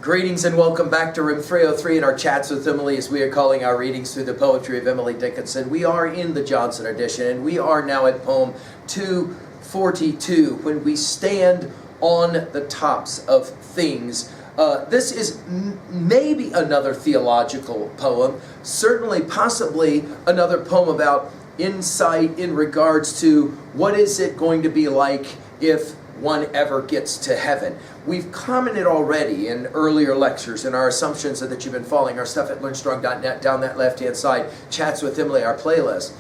Greetings and welcome back to Room 303 in our chats with Emily, as we are calling our readings through the poetry of Emily Dickinson. We are in the Johnson edition, and we are now at poem 242, When We Stand on the Tops of Things. This is maybe another theological poem, certainly possibly another poem about insight in regards to what is it going to be like if one ever gets to heaven. We've commented already in earlier lectures in our assumptions that you've been following our stuff at learnstrong.net, down that left-hand side, Chats with Emily, our playlist.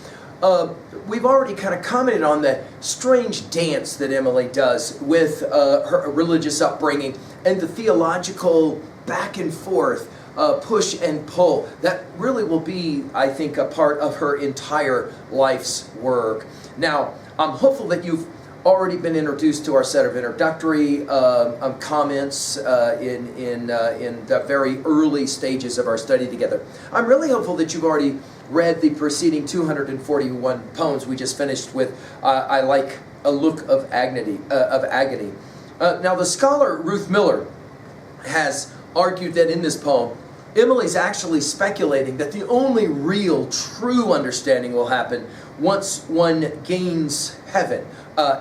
We've already kind of commented on the strange dance that Emily does with her religious upbringing and the theological back and forth, push and pull. That really will be, I think, a part of her entire life's work. Now, I'm hopeful that you've already been introduced to our set of introductory comments in the very early stages of our study together. I'm really hopeful that you've already read the preceding 241 poems we just finished with I Like a Look of Agony. Now, the scholar Ruth Miller has argued that in this poem, Emily's actually speculating that the only real, true understanding will happen once one gains heaven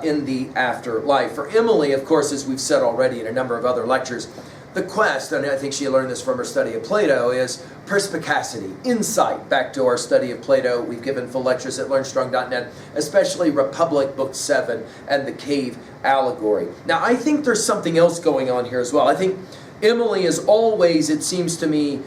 in the afterlife. For Emily, of course, as we've said already in a number of other lectures, the quest, and I think she learned this from her study of Plato, is perspicacity, insight. Back to our study of Plato, we've given full lectures at learnstrong.net, especially Republic Book 7 and the Cave Allegory. Now, I think there's something else going on here as well. I think Emily is always, it seems to me,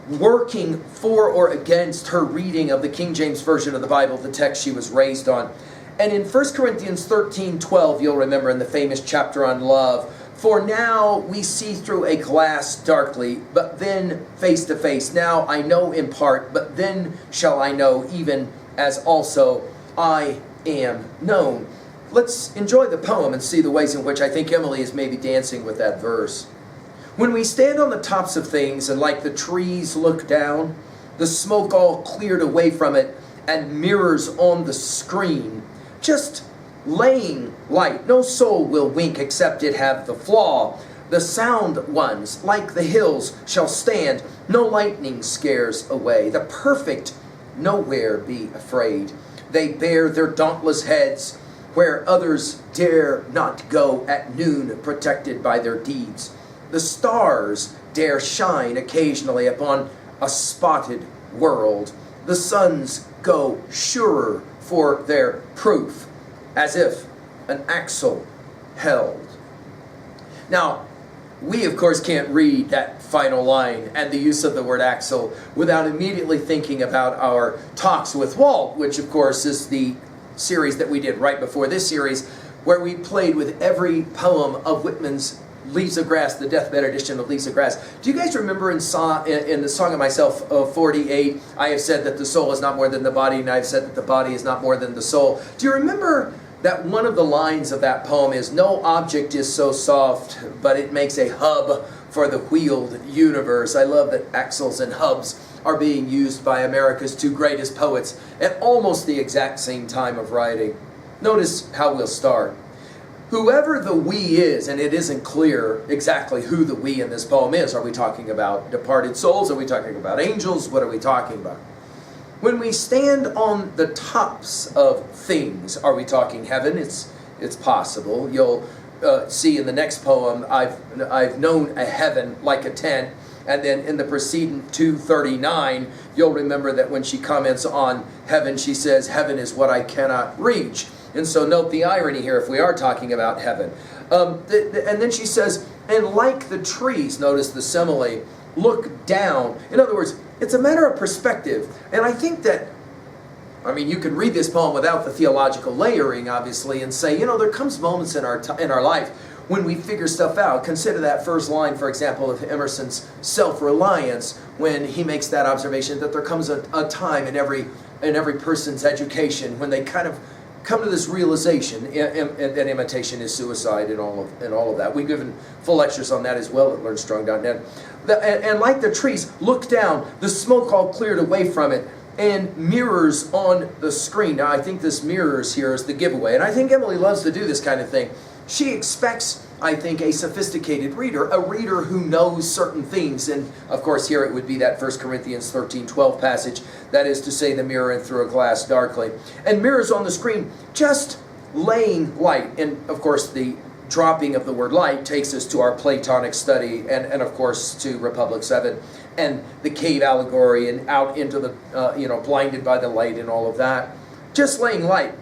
working for or against her reading of the King James Version of the Bible, the text she was raised on. And in 1 Corinthians 13:12, you'll remember in the famous chapter on love, "For now we see through a glass darkly, but then face to face. Now I know in part, but then shall I know, even as also I am known." Let's enjoy the poem and see the ways in which I think Emily is maybe dancing with that verse. When we stand on the tops of things and like the trees look down, the smoke all cleared away from it and mirrors on the screen, just laying light, no soul will wink except it have the flaw. The sound ones, like the hills, shall stand, no lightning scares away. The perfect nowhere be afraid. They bear their dauntless heads where others dare not go at noon, protected by their deeds. The stars dare shine occasionally upon a spotted world. The suns go surer for their proof, as if an axle held. Now, we of course can't read that final line and the use of the word axle without immediately thinking about our Talks with Walt, which of course is the series that we did right before this series, where we played with every poem of Whitman's Leaves of Grass, the deathbed edition of Leaves of Grass. Do you guys remember in the Song of Myself 48, I have said that the soul is not more than the body, and I have said that the body is not more than the soul? Do you remember that one of the lines of that poem is, "No object is so soft, but it makes a hub for the wheeled universe"? I love that axles and hubs are being used by America's two greatest poets at almost the exact same time of writing. Notice how we'll start. Whoever the we is, and it isn't clear exactly who the we in this poem is. Are we talking about departed souls? Are we talking about angels? What are we talking about? When we stand on the tops of things, are we talking heaven? It's possible. You'll see in the next poem, I've known a heaven like a tent. And then in the preceding 239, you'll remember that when she comments on heaven, she says, "Heaven is what I cannot reach." And so note the irony here if we are talking about heaven. And then she says, "And like the trees," notice the simile, "look down." In other words, it's a matter of perspective. And I think that, you can read this poem without the theological layering, obviously, and say, there comes moments in our life when we figure stuff out. Consider that first line, for example, of Emerson's Self-Reliance, when he makes that observation that there comes a time in every person's education when they kind of come to this realization that imitation is suicide and all of that. We've given full lectures on that as well at learnstrong.net. And like the trees, look down, the smoke all cleared away from it, and mirrors on the screen. Now, I think this mirrors here is the giveaway, and I think Emily loves to do this kind of thing. She expects I think, a sophisticated reader, a reader who knows certain things. And of course here it would be that 1 Corinthians 13:12 passage, that is to say, the mirror and through a glass darkly. And mirrors on the screen, just laying light. And of course the dropping of the word light takes us to our Platonic study and of course to Republic 7 and the cave allegory and out into the, blinded by the light and all of that. Just laying light.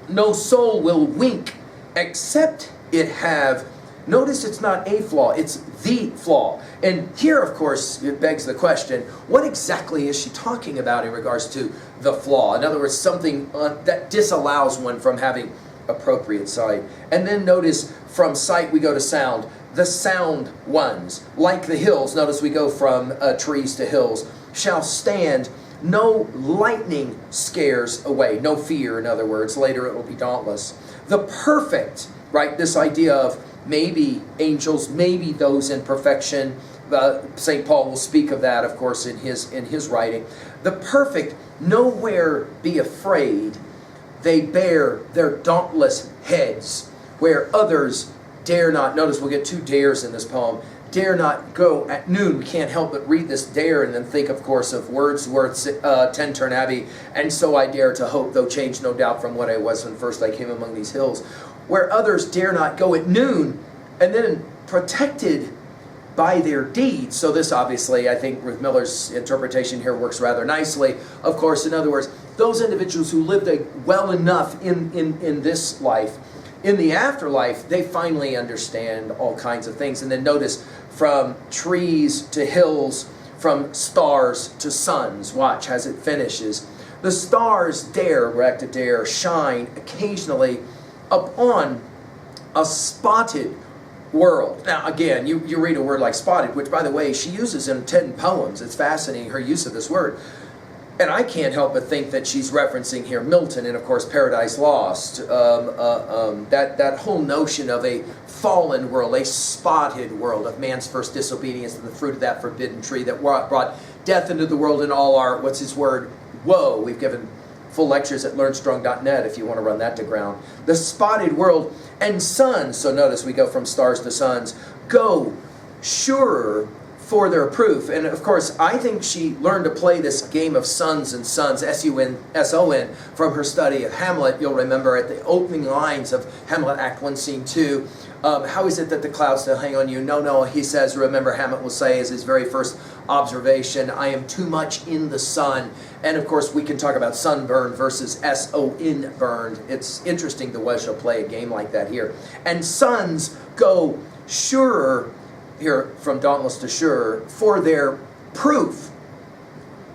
No soul will wink except it have, notice it's not a flaw, it's the flaw. And here, of course, it begs the question, what exactly is she talking about in regards to the flaw? In other words, something that disallows one from having appropriate sight. And then notice from sight we go to sound. The sound ones, like the hills, notice we go from trees to hills, shall stand. No lightning scares away. No fear, in other words. Later it will be dauntless. The perfect, right? This idea of maybe angels, maybe those in perfection. St. Paul will speak of that, of course, in his writing. The perfect, nowhere be afraid. They bear their dauntless heads, where others dare not. Notice we'll get two dares in this poem. Dare not go at noon. We can't help but read this dare and then think, of course, of Wordsworth's Tintern Abbey. And so I dare to hope, though changed no doubt from what I was when first I came among these hills. Where others dare not go at noon, and then protected by their deeds. So this obviously, I think Ruth Miller's interpretation here works rather nicely. Of course, in other words, those individuals who lived well enough in this life, in the afterlife, they finally understand all kinds of things. And then notice, from trees to hills, from stars to suns. Watch as it finishes. The stars dare, we're back to dare, shine occasionally upon a spotted world. Now again, you read a word like spotted, which by the way she uses in 10 poems. It's fascinating, her use of this word. And I can't help but think that she's referencing here Milton and of course Paradise Lost. That whole notion of a fallen world, a spotted world of man's first disobedience to the fruit of that forbidden tree that brought death into the world and all our, what's his word, woe. We've given full lectures at learnstrong.net if you want to run that to ground. The spotted world and suns, so notice we go from stars to suns, go surer for their proof. And of course, I think she learned to play this game of suns and suns, S-U-N-S-O-N, from her study of Hamlet. You'll remember at the opening lines of Hamlet Act 1, Scene 2, how is it that the clouds still hang on you? No, he says, remember Hamlet will say as his very first observation, I am too much in the sun. And of course, we can talk about sunburn versus S-O-N burned. It's interesting the way she'll play a game like that here. And suns go surer, here from dauntless to sure, for their proof.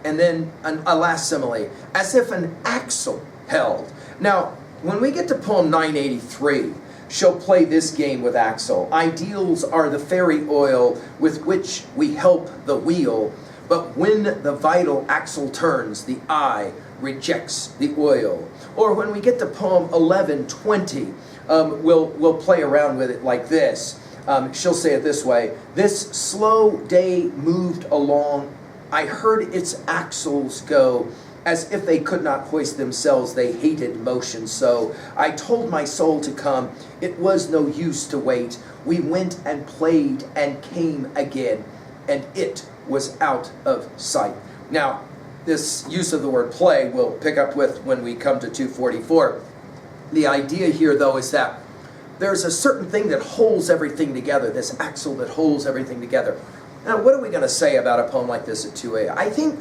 And then a last simile, as if an axle held. Now, when we get to poem 983, she'll play this game with axle. Ideals are the fairy oil with which we help the wheel, but when the vital axle turns, the eye rejects the oil. Or when we get to poem 1120, we'll play around with it like this. She'll say it this way, this slow day moved along, I heard its axles go, as if they could not hoist themselves, they hated motion so. I told my soul to come, it was no use to wait. We went and played and came again, and it was out of sight. Now, this use of the word play we'll pick up with when we come to 244. The idea here, though, is that there's a certain thing that holds everything together, this axle that holds everything together. Now, what are we going to say about a poem like this at 2a? I think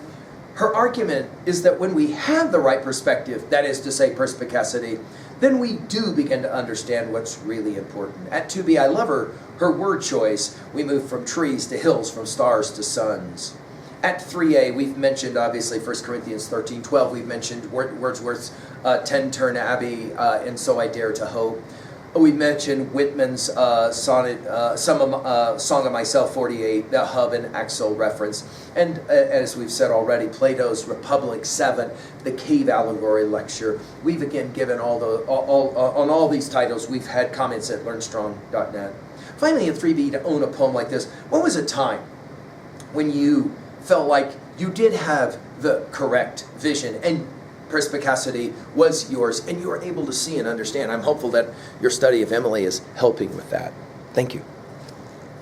her argument is that when we have the right perspective, that is to say perspicacity, then we do begin to understand what's really important. At 2b, I love her word choice. We move from trees to hills, from stars to suns. At 3a, we've mentioned, obviously, 1 Corinthians 13:12. We've mentioned Wordsworth's Tintern Abbey, and so I dare to hope. We mentioned Whitman's Song of Myself 48, the hub and axle reference. And as we've said already, Plato's Republic 7, the cave allegory lecture. We've again given on all these titles, we've had comments at learnstrong.net. Finally, at 3b, to own a poem like this, what was a time when you felt like you did have the correct vision and perspicacity was yours, and you were able to see and understand? I'm hopeful that your study of Emily is helping with that. Thank you.